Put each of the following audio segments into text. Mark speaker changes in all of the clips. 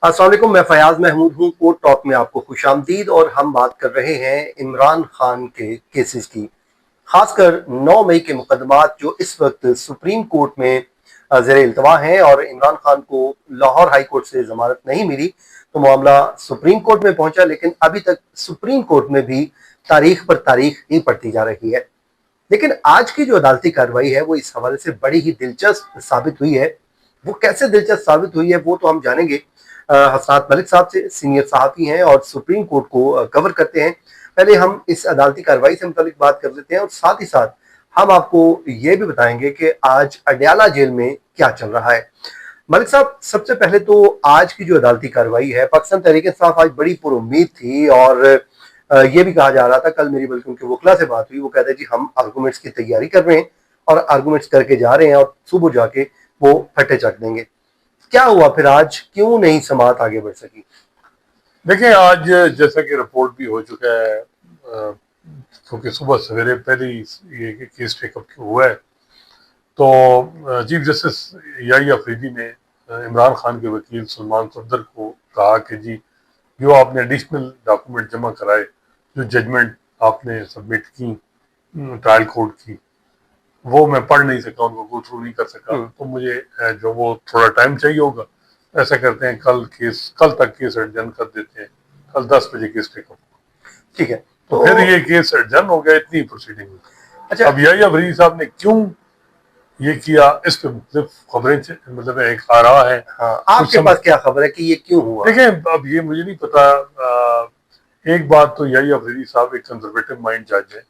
Speaker 1: अस्सलाम वालेकुम, मैं फयाज महमूद हूँ। कोर्ट टॉक में आपको खुशामदीद। और हम बात कर रहे हैं इमरान खान के केसेस की, खासकर 9 मई के मुकदमात जो इस वक्त सुप्रीम कोर्ट में ज़ेर इल्तवा हैं। और इमरान खान को लाहौर हाई कोर्ट से जमानत नहीं मिली तो मामला सुप्रीम कोर्ट में पहुंचा, लेकिन अभी तक सुप्रीम कोर्ट में भी तारीख पर तारीख ही पड़ती जा रही है। लेकिन आज की जो अदालती कार्रवाई है वो इस हवाले से बड़ी ही दिलचस्प साबित हुई है। वो कैसे दिलचस्प साबित हुई है वो तो हम जानेंगे हसनात मलिक साहब से। सीनियर सहाफ़ी हैं और सुप्रीम कोर्ट को कवर करते हैं। पहले हम इस अदालती कार्रवाई से मुतालिक बात कर लेते हैं और साथ ही साथ हम आपको ये भी बताएंगे कि आज अडयाला जेल में क्या चल रहा है। मलिक साहब, सबसे पहले तो आज की जो अदालती कार्रवाई है, पाकिस्तान तहरीक इंसाफ आज बड़ी पुरुम्मीद थी और ये भी कहा जा रहा था, कल मेरी बल्कि उनके वकला से बात हुई, वो कहते हैं जी हम आर्गूमेंट्स की तैयारी कर रहे हैं और आर्गूमेंट्स करके जा रहे हैं और सुबह जाके वो फटे चक देंगे। क्या हुआ फिर आज, क्यों नहीं समाअत आगे बढ़ सकी?
Speaker 2: देखिए, आज जैसा कि रिपोर्ट भी हो चुका है, क्योंकि सुबह सवेरे पहले ही ये केस टेकअप हुआ है, तो चीफ जस्टिस याही अफरीदी ने इमरान खान के वकील सलमान सफदर को कहा कि जी जो आपने एडिशनल डॉक्यूमेंट जमा कराए, जो जजमेंट आपने सबमिट की ट्रायल कोर्ट की, वो मैं पढ़ नहीं सका, उनको गो थ्रू नहीं कर सका, तो मुझे जो वो थोड़ा टाइम चाहिए होगा। ऐसा करते हैं, कल तक केस एडजर्न कर देते हैं, कल 10 बजे केस टेकअप।
Speaker 1: ठीक है,
Speaker 2: तो फिर ये केस एडजर्न हो गया, इतनी प्रोसीडिंग हुई।
Speaker 1: अच्छा।
Speaker 2: अब यही अफरीदी साहब ने क्यों ये किया, इस पे मुख्तलिफ खबरें मतलब एक आ रहा है।
Speaker 1: हाँ, आपके पास क्या खबर है कि ये क्यों हुआ?
Speaker 2: देखें, अब ये मुझे नहीं पता। एक बात तो यही अफरीदी साहब एक कंजर्वेटिव माइंड जज है,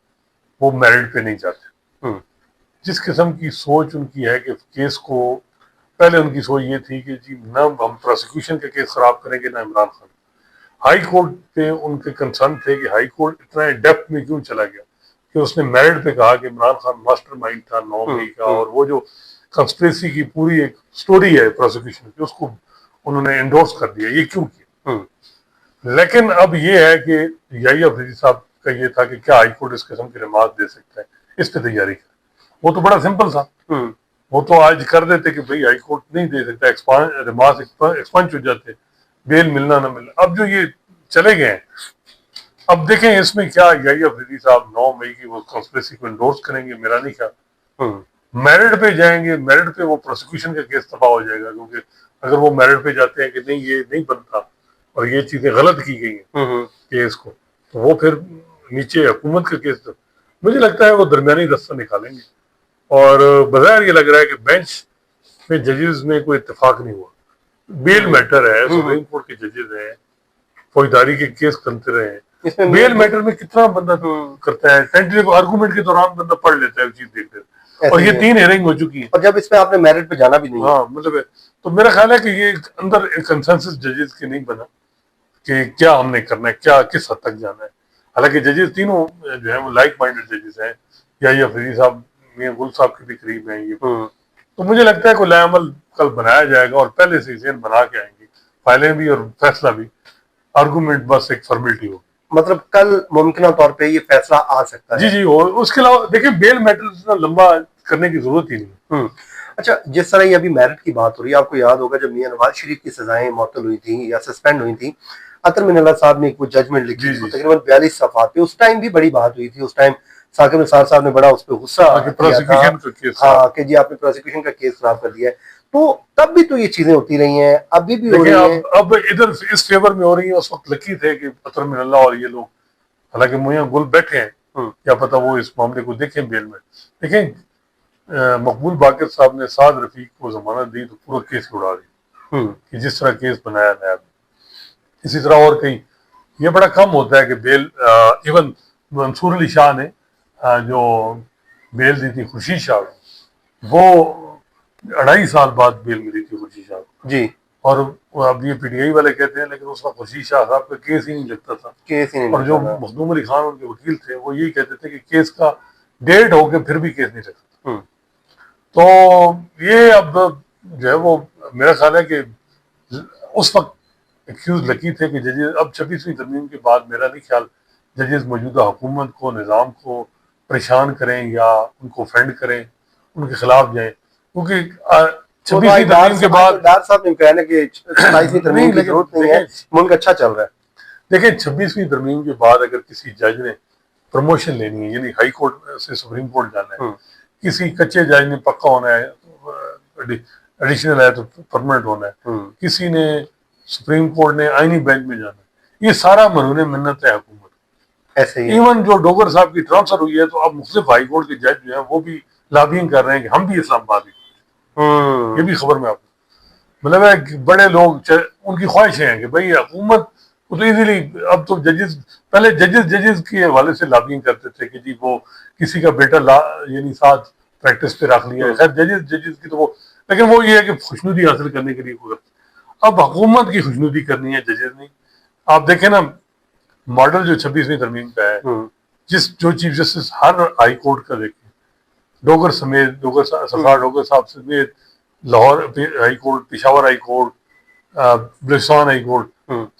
Speaker 2: वो मेरिट पे नहीं जाते। जिस किस्म की सोच उनकी है कि केस को, पहले उनकी सोच ये थी कि जी ना हम प्रोसिक्यूशन के केस खराब करेंगे ना इमरान खान। हाई कोर्ट पे उनके कंसर्न थे कि हाई कोर्ट इतना डेप्थ में क्यों चला गया कि उसने मेरिट पे कहा कि इमरान खान मास्टरमाइंड था 9 मई का, और वो जो कंस्पिरेसी की पूरी एक स्टोरी है प्रोसिक्यूशन की, उसको उन्होंने एंडोर्स कर दिया। ये क्यों किया? लेकिन अब ये है कि यही अफरीदी साहब का ये था कि क्या हाई कोर्ट इस किस्म की रिमार्क दे सकता है, इस पे तैयारी कर। वो तो बड़ा सिंपल था, वो तो आज कर देते कि भाई हाई कोर्ट नहीं दे सकता, रिमार्क एक्सपंज हो जाते, बेल मिलना ना मिलना। अब जो ये चले गए हैं, अब देखें इसमें क्या यही अफरीदी साहब 9 मई की वो कॉन्स्पिरेसी को एंडोर्स करेंगे, मेरा नहीं ख्याल। मेरिट पे जाएंगे, मेरिट पे वो प्रोसिक्यूशन का केस तबाह हो जाएगा, क्योंकि अगर वो मेरिट पे जाते हैं कि नहीं ये नहीं बनता और ये चीजें गलत की गई हैं केस को, तो वो फिर नीचे हुकूमत का केस, मुझे लगता है वो दरमियानी रास्ता निकालेंगे। और बज़ाहिर ये लग रहा है कि बेंच में जजेस में कोई इत्तेफाक नहीं हुआ। बेल मैटर है, सुप्रीम कोर्ट के जजेस हैं, फौजदारी के केस करते रहे हैं। बेल मैटर में कितना बंदा करता है, टेंटेटिव आर्गूमेंट के दौरान बंदा पढ़ लेता है, चीज देख लेता है। और ये 3 हियरिंग हो चुकी है,
Speaker 1: और जब इसमें आपने मेरिट पे जाना भी नहीं।
Speaker 2: हाँ, मतलब तो मेरा ख्याल है कि ये अंदर कंसेंसस जजेस के नहीं बना कि क्या हमने करना है, क्या किस हद तक जाना है। हालांकि जजेस तीनों जो है वो लाइक माइंडेड जजेस हैं, या ये अफरीदी साहब मियां गुल साहब के भी करीब हैं ये। तो मुझे लगता है कोई नया अमल कल बनाया जाएगा और पहले से इसे बना के आएंगे, फाइलें भी और फैसला भी। आर्गूमेंट बस एक फॉर्मेलिटी हो,
Speaker 1: मतलब कल मुमकिन तौर पे ये फैसला आ सकता है।
Speaker 2: जी जी। और उसके अलावा देखिए, बेल मैटर इतना लंबा करने की जरूरत ही नहीं।
Speaker 1: अच्छा, जिस तरह ये अभी मेरिट की बात हो रही है, आपको याद होगा जब मियां नवाज शरीफ की सजाएं मुअत्तल हुई थी या सस्पेंड हुई थी, अतर मिनल्ला साहब ने एक वो जजमेंट लिखी थी तकरीबन 42 सफ़ात पे। उस टाइम भी बड़ी बात हुई थी। उस टाइम साकिब निसार साहब ने बड़ा उस पर गुस्सा किया था, हाँ कि जी आपने प्रोसिक्यूशन का केस खराब कर दिया है। तो तब भी तो ये चीजें होती रही हैं, अभी भी हो रही हैं।
Speaker 2: अब इधर इस फेवर में हो रही है। उस वक्त लकी थे कि अतर मिनल्ला और ये लोग, हालांकि मियां गुल बैठे हैं, क्या पता वो इस मामले को देखें बेल में। देखें, मकबूल बाकर साहब ने साद रफीक को जमानत दी तो पूरा केस उड़ा दी कि जिस तरह केस बनाया नया। इसी तरह और कई, ये बड़ा कम होता है कि बेल, इवन मंसूर अली शाह ने जो बेल दी थी खुर्शीद शाह, वो 2.5 साल बाद बेल मिली थी खुर्शीद शाह
Speaker 1: जी।
Speaker 2: और अब ये पीटीआई वाले कहते हैं लेकिन उसका खुर्शीद शाह साहब का केस ही नहीं लगता था,
Speaker 1: केस ही नहीं।
Speaker 2: और जो मखदूम अली खान उनके वकील थे वो यही कहते थे कि केस का डेट हो गया फिर भी केस नहीं लगता। तो ये अब जो है वो, मेरा ख्याल है कि उस वक्त एक्यूज लकी थे कि जजेस, अब 26वीं तरमीम के बाद मेरा नहीं ख्याल जजेस मौजूदा हुकूमत को, निज़ाम को परेशान करें या उनको ऑफेंड करें, उनके खिलाफ जाएं, क्योंकि
Speaker 1: वो तो
Speaker 2: 26वीं
Speaker 1: आज डार
Speaker 2: तरमीम के बाद
Speaker 1: डार साहब ने कहना कि 27वीं तरमीम
Speaker 2: नहीं,
Speaker 1: की
Speaker 2: लेकिन
Speaker 1: जरूरत नहीं है,
Speaker 2: देखें
Speaker 1: मुल्क अच्छा चल रहा है।
Speaker 2: देखें 26वीं तरमीम के बाद अगर किसी जज ने प्रमोशन लेनी है, यानी हाई कोर्ट से सुप्रीम कोर्ट जाना है, किसी कच्चे जज ने पक्का होना है, एडिशनल है तो परमानेंट होना है, किसी ने सुप्रीम कोर्ट ने आईनी बेंच में जाना है, ये सारा मरहून मिन्नत है हुकूमत।
Speaker 1: ऐसे ही
Speaker 2: इवन जो डोगर साहब की ट्रांसफर हुई है तो अब मुख्तलिफ हाई कोर्ट के जज जो है वो भी लॉबिंग कर रहे हैं कि हम भी इस्लामाबाद ही, ये भी खबर में आपको मतलब है कि बड़े लोग उनकी ख्वाहिशें हैं कि भाई हुकूमत तो इजीली, अब तो जजेस, पहले जजेस के हवाले से लॉबिंग करते थे कि जी वो किसी का बेटा यानी साथ प्रैक्टिस पे रख लिया है, खैर जजेस की तो वो, लेकिन वो ये है कि खुशनुदी हासिल करने के लिए वो, अब हुकूमत की खुशनुदी करनी है, जजेस नहीं। आप देखें ना मॉडल जो 26वीं तरमीम का है, जो चीफ जस्टिस हर हाई कोर्ट का देखें, डोगर समेत, सफार डोगर साहब समेत, Lahore high court, Peshawar high court, Balochistan high court,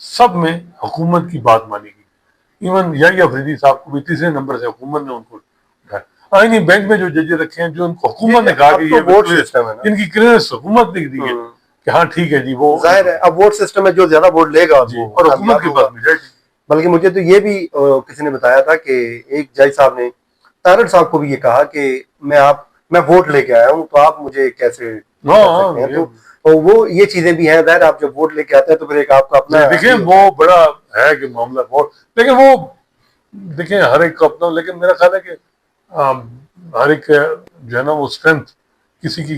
Speaker 2: सब में हुकूमत की बात मानी गई। इवन याही अफरीदी साहब को भी तीसरे नंबर से हुकूमत ने उनको उठाया। आईनी बेंच में जो जजेस रखे हैं, जो उनको हुकूमत ने कहा कि ये
Speaker 1: वोट सिस्टम है ना,
Speaker 2: इनकी क्लियरेंस हुकूमत ने दी है कि हाँ ठीक है जी, वो
Speaker 1: जाहिर है अब वोट सिस्टम में जो ज्यादा वोट लेगा
Speaker 2: और हुकूमत के पास मेजॉरिटी।
Speaker 1: बल्कि मुझे तो ये भी किसी ने बताया था कि एक जज साहब ने तारड़ साहब को भी ये कहा कि मैं वोट लेके आया हूँ तो आप मुझे कैसे कर सकते हैं, तो वो ये चीजें भी हैं। ज़ाहिर आप जब वोट लेके आते हैं तो फिर एक आपका अपना,
Speaker 2: देखिए वो बड़ा है कि मामला वोट, लेकिन वो देखिए हर एक का अपना, लेकिन मेरा ख्याल है कि हर एक जो है ना वो स्ट्रेंथ किसी की,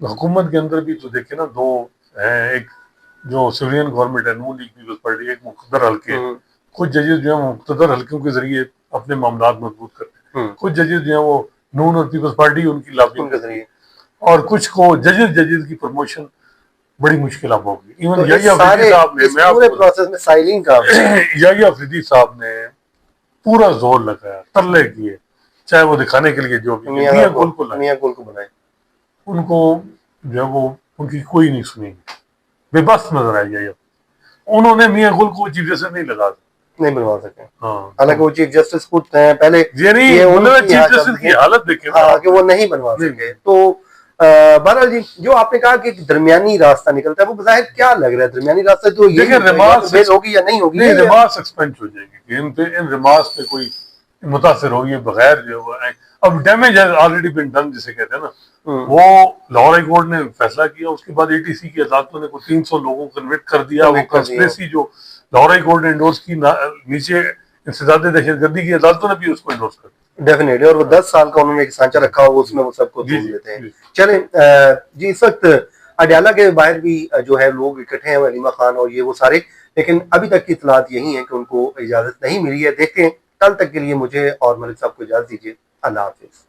Speaker 2: हुकूमत के अंदर भी तो देखिए ना दो हैं, एक जो सिविलियन गवर्नमेंट है नून लीग पीपल्स पार्टी, एक मुक़द्दर हल्के हैं। कुछ जजेस जो है मुक़द्दर हल्कों के जरिए अपने मामला मजबूत करते हैं, कुछ जजेस जो है वो नून और पीपल्स पार्टी उनकी लॉबिंग के जरिए, और कुछ को जजेस की प्रमोशन बड़ी मुश्किल होगी। इवन
Speaker 1: तो
Speaker 2: याही अफरीदी साहब ने, मैं
Speaker 1: पूरे प्रोसेस में साइलिंग का
Speaker 2: याही अफरीदी साहब ने पूरा जोर लगाया, तरले किए, चाहे वो दिखाने के लिए जो भी मियां गुल को
Speaker 1: बनाए,
Speaker 2: उनको जो है वो उनकी कोई नहीं सुनेगी, बेबस नजर आई जाए। उन्होंने मियां गुल को चीफ जस्टिस नहीं बनवा सके।
Speaker 1: हालांकि वो चीफ जस्टिस खुद पहले
Speaker 2: चीफ जस्टिस की हालत देखे
Speaker 1: कि वो नहीं बनवा सके। तो बहरहाल जी, जो आपने कहा कि दरमियानी रास्ता निकलता है, वो बज़ाहिर क्या लग रहा है दरमियानी रास्ता, तो ये होगी या नहीं होगी,
Speaker 2: नहीं रिमार्स एक्सपेंड हो जाएगी, इन रिमार्स पे कोई मुतासर होगी बगैर जो है। अब damage has already been done जिसे कहते हैं ना, वो लाहौर हाई कोर्ट ने फैसला किया, उसके बाद एटीसी की अदालतों ने 300 लोगों को कन्विक्ट कर दिया। वो कंस्पिरेसी जो लाहौर हाई कोर्ट ने इंडोर्स की, नीचे इंसदाद दहशतगर्दी की अदालतों ने भी उसको इंडोर्स कर दिया
Speaker 1: डेफिनेटली, और वो 10 साल का उन्होंने एक सांचा रखा हो, उसमें वो सबको तोड़ लेते हैं। चलें जी, इस वक्त अडयाला के बाहर भी जो है लोग इकट्ठे हैं, अलीमा खान और ये वो सारे, लेकिन अभी तक की इतलात यही है कि उनको इजाजत नहीं मिली है। देखते हैं, कल तक के लिए मुझे और मलिक साहब को इजाजत दीजिए। अल्लाह हाफिज।